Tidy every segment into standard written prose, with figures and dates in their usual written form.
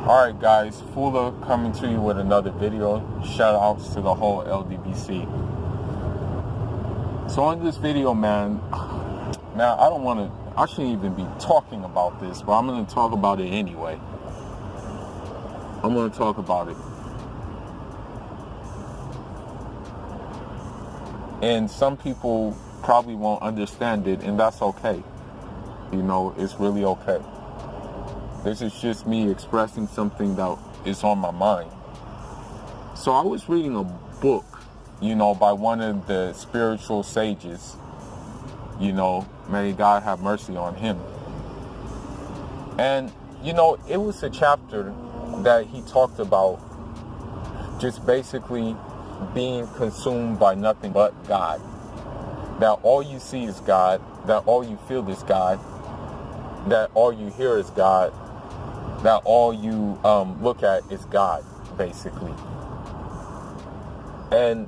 Alright guys, Fula coming to you with another video. Shout outs to the whole LDBC. So in this video, man, I shouldn't even be talking about this, but I'm going to talk about it anyway. I'm going to talk about it. And some people probably won't understand it, and that's okay. You know, it's really okay. This is just me expressing something that is on my mind. So I was reading a book, by one of the spiritual sages. May God have mercy on him. And, it was a chapter that he talked about just basically being consumed by nothing but God. That all you see is God, that all you feel is God, that all you hear is God, that all you look at is God, basically. And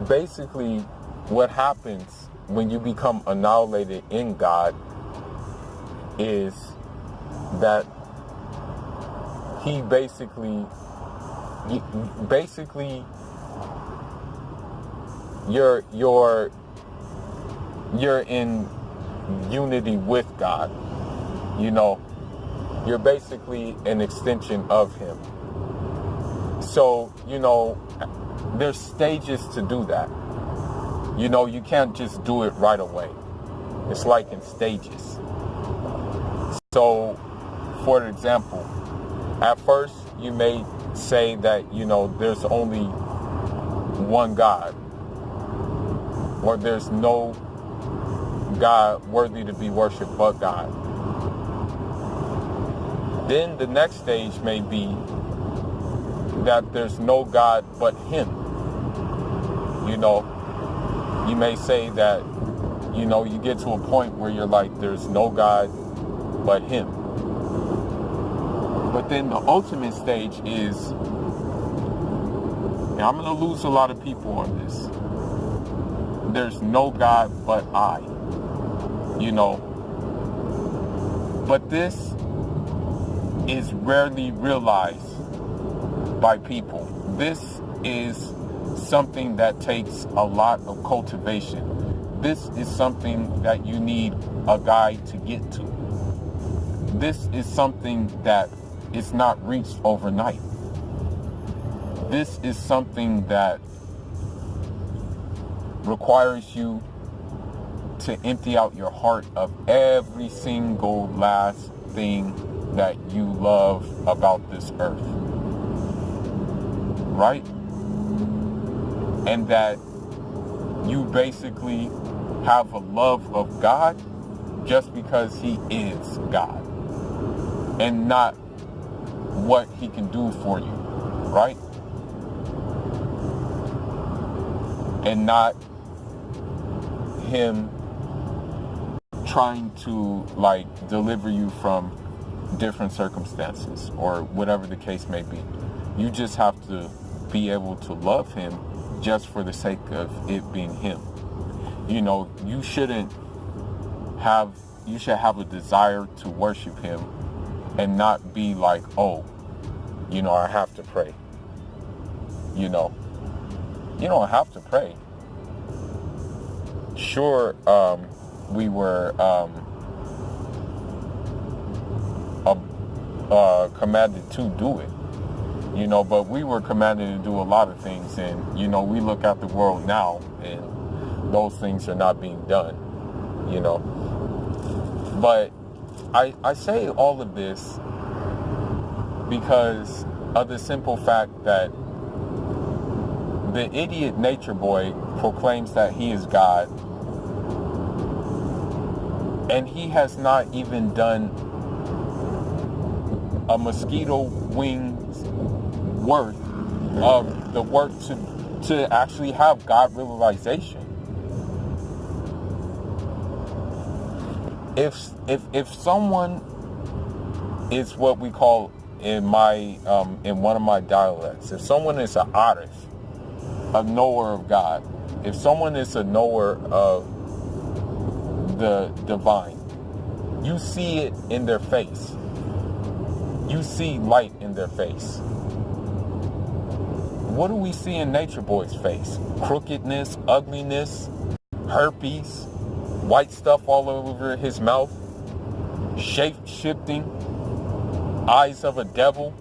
basically what happens when you become annihilated in God is that he basically you're in unity with God. You're basically an extension of him. So, there's stages to do that. You can't just do it right away. It's like in stages. So, for example, at first you may say that, there's only one God, or there's no God worthy to be worshipped but God. Then the next stage may be that there's no God but him. You may say that, you get to a point where you're like, there's no God but him. But then the ultimate stage is, and I'm going to lose a lot of people on this, there's no God but I. But this is rarely realized by people. This is something that takes a lot of cultivation. This is something that you need a guide to get to. This is something that is not reached overnight. This is something that requires you to empty out your heart of every single last thing that you love about this earth, right? And that you basically have a love of God just because he is God, and not what he can do for you, right? And not him trying to deliver you from different circumstances or whatever the case may be. You just have to be able to love him just for the sake of it being him. You should have a desire to worship him and not be like, I have to pray. You don't have to pray. Sure, we were commanded to do it, but we were commanded to do a lot of things, and we look at the world now and those things are not being done, but I say all of this because of the simple fact that the idiot Natureboy proclaims that he is God, and he has not even done a mosquito wing's worth of the work to actually have God realization. If someone is what we call in one of my dialects, if someone is an artist, a knower of God, if someone is a knower of the divine, you see it in their face. you see light in their face. What do we see in Natureboy's face? Crookedness, ugliness, herpes, white stuff all over his mouth, shape-shifting, eyes of a devil.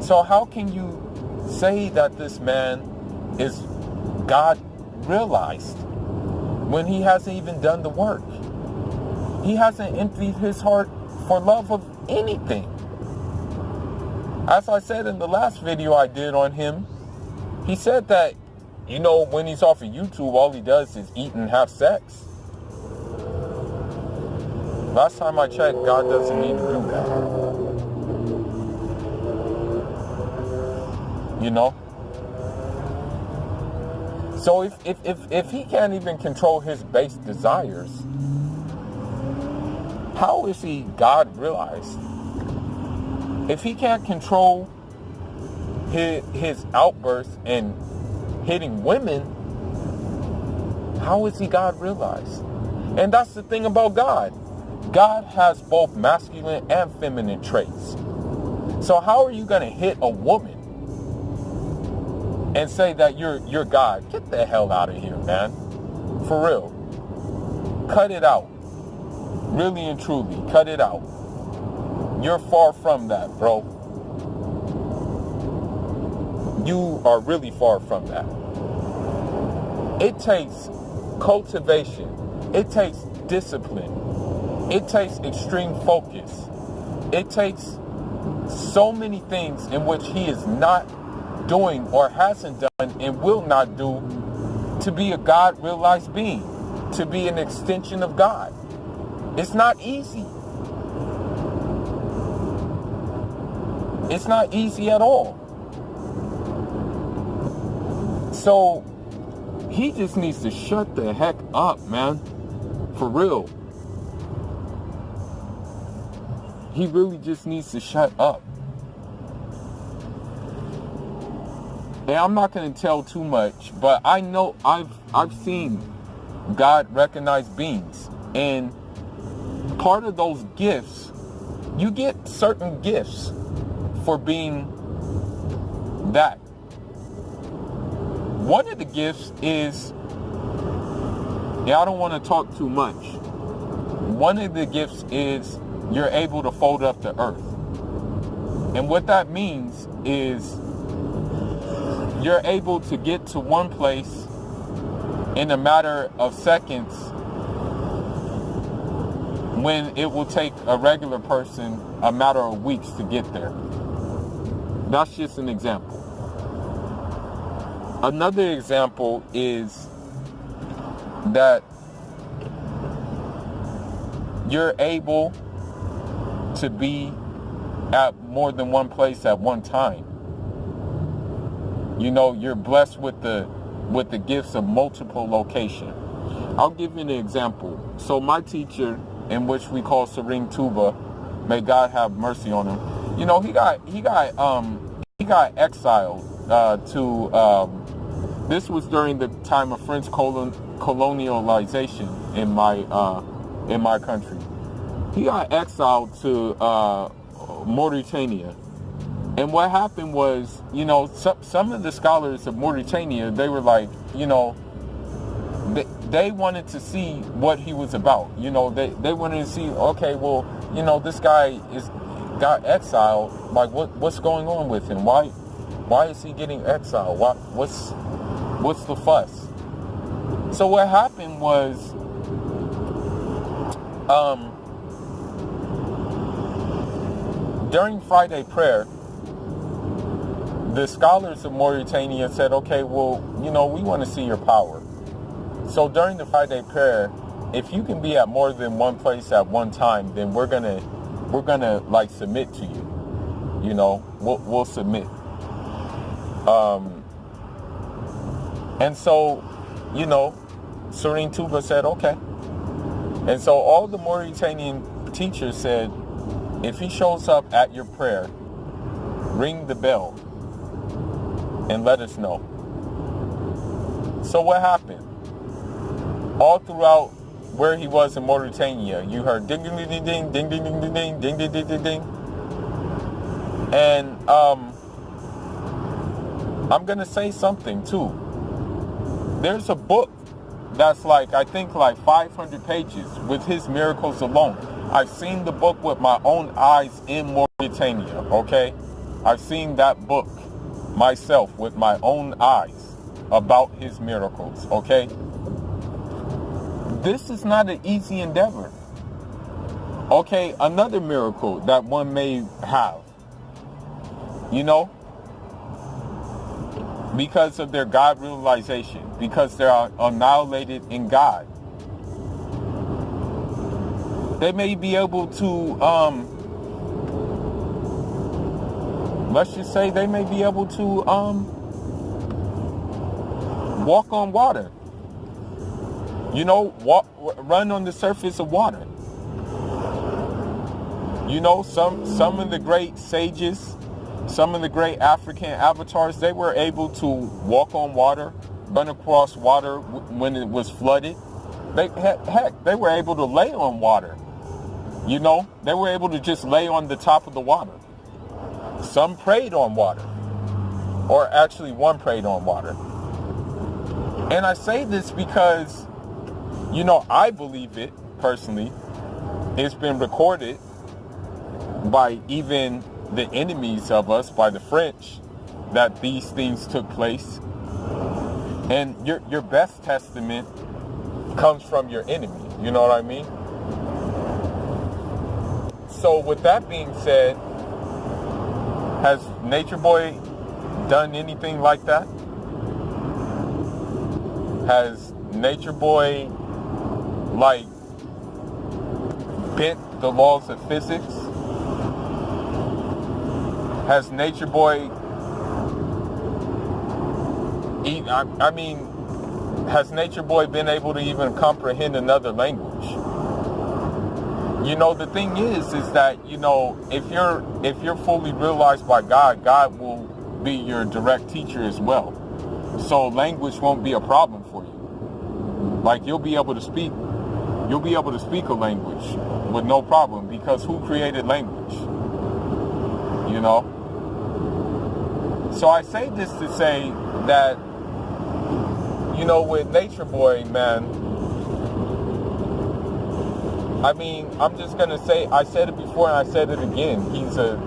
So how can you say that this man is God realized when he hasn't even done the work? He hasn't emptied his heart for love of anything. As I said in the last video I did on him, he said that, you know, when he's off of YouTube, all he does is eat and have sex. Last time I checked, God doesn't need to do that. You know? So if he can't even control his base desires, how is he God realized? If he can't control his outbursts and hitting women, how is he God realized? And that's the thing about God. God has both masculine and feminine traits. So how are you going to hit a woman and say that you're God? Get the hell out of here, man. For real. Cut it out. Really and truly, cut it out. You're far from that, bro. You are really far from that. It takes cultivation. It takes discipline. It takes extreme focus. It takes so many things in which he is not doing or hasn't done and will not do to be a God-realized being, to be an extension of God. It's not easy. It's not easy at all. So he just needs to shut the heck up, man. For real. He really just needs to shut up. And I'm not going to tell too much, but I know I've seen God recognized beings, and part of those gifts, you get certain gifts for being that. One of the gifts is, I don't want to talk too much. One of the gifts is you're able to fold up the earth. And what that means is you're able to get to one place in a matter of seconds when it will take a regular person a matter of weeks to get there. That's just an example. Another example is that you're able to be at more than one place at one time. You know, you're blessed with the gifts of multiple location. I'll give you an example. So my teacher, in which we call Serene Tuba, may God have mercy on him. You know, he got exiled to. This was during the time of French colonialization in my country. He got exiled to Mauritania. And what happened was, you know, some of the scholars of Mauritania, they were like, you know, they wanted to see what he was about. You know, they wanted to see, okay, well, you know, this guy got exiled. Like, what's going on with him? Why is he getting exiled? What's the fuss? So what happened was, during Friday prayer, the scholars of Mauritania said, okay, well, you know, we want to see your power. So during the Friday prayer, if you can be at more than one place at one time, then we're gonna like submit to you. You know, we'll submit. And so, you know, Serene Tuba said, okay. And so all the Mauritanian teachers said, if he shows up at your prayer, ring the bell and let us know. So what happened? All throughout where he was in Mauritania, you heard ding ding ding ding ding ding ding ding ding ding ding ding ding ding. And I'm going to say something too. There's a book that's like, I think like 500 pages with his miracles alone. I've seen the book with my own eyes in Mauritania, okay? I've seen that book myself with my own eyes about his miracles, okay? This is not an easy endeavor. Okay, another miracle that one may have, you know, because of their God realization, because they're annihilated in God. They may be able to, let's just say they may be able to walk on water. You know, run on the surface of water. You know, some of the great sages, some of the great African avatars, they were able to walk on water, run across water when it was flooded. Heck, they were able to lay on water. You know, they were able to just lay on the top of the water. Some prayed on water, or actually one prayed on water. And I say this because, you know, I believe it personally. It's been recorded by even the enemies of us, by the French, that these things took place. And your best testament comes from your enemy. You know what I mean? So with that being said, has Natureboy done anything like that? Has Natureboy like bent the laws of physics? Has Natureboy has Natureboy been able to even comprehend another language? You know, the thing is that, you know, if you're fully realized by God, God will be your direct teacher as well. So language won't be a problem for you. Like you'll be able to speak a language with no problem, because who created language? You know? So I say this to say that, you know, with Natureboy, man, I mean, I'm just gonna say, I said it before and I said it again. He's a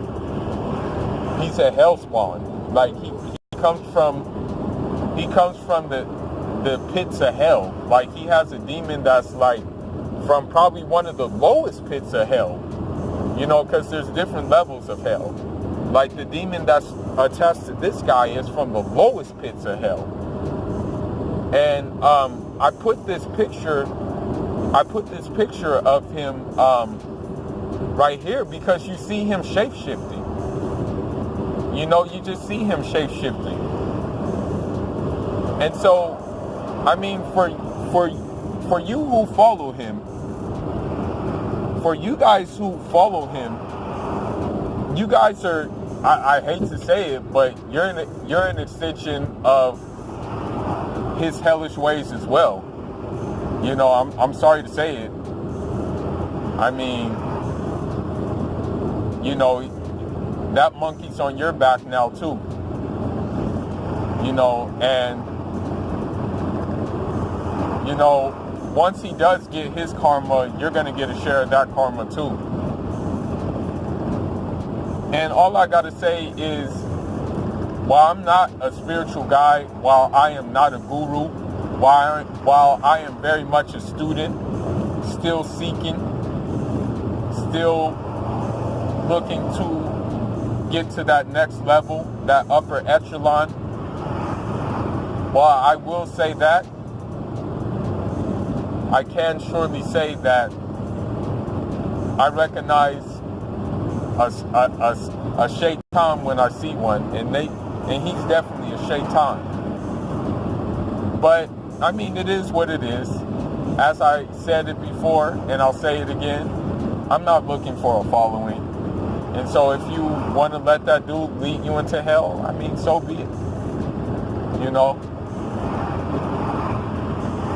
hellspawn. Like he comes from the pits of hell. Like he has a demon that's like from probably one of the lowest pits of hell. You know, because there's different levels of hell. Like the demon that's attached to this guy is from the lowest pits of hell. And I put this picture of him right here because you see him shape-shifting. You know, you just see him shape-shifting. And so, I mean, for you who follow him, for you guys who follow him, you guys are, I hate to say it, but you're an extension of his hellish ways as well. You know, I'm sorry to say it. I mean, you know, that monkey's on your back now too. You know, and, you know, once he does get his karma, you're going to get a share of that karma too. And all I got to say is, while I'm not a spiritual guy, while I am not a guru, while I am very much a student, still seeking, still looking to get to that next level, that upper echelon, while I will say that, I can surely say that I recognize a shaitan when I see one, and he's definitely a shaitan. But I mean, it is what it is. As I said it before, and I'll say it again, I'm not looking for a following. And so if you want to let that dude lead you into hell, I mean, so be it. You know?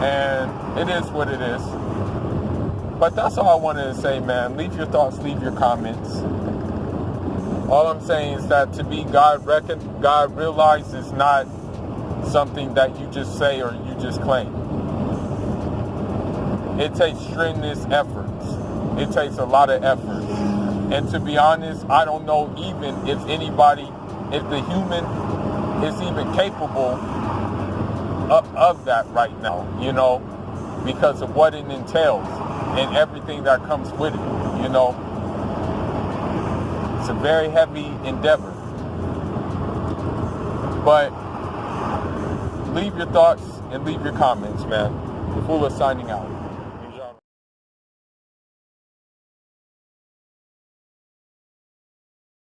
And it is what it is. But that's all I wanted to say, man. Leave your thoughts, leave your comments. All I'm saying is that to be God realized is not something that you just say or you just claim. It takes strenuous efforts. It takes a lot of efforts. And to be honest, I don't know even if the human is even capable of that right now, because of what it entails and everything that comes with it, It's a very heavy endeavor. But leave your thoughts and leave your comments, man. Full of signing out.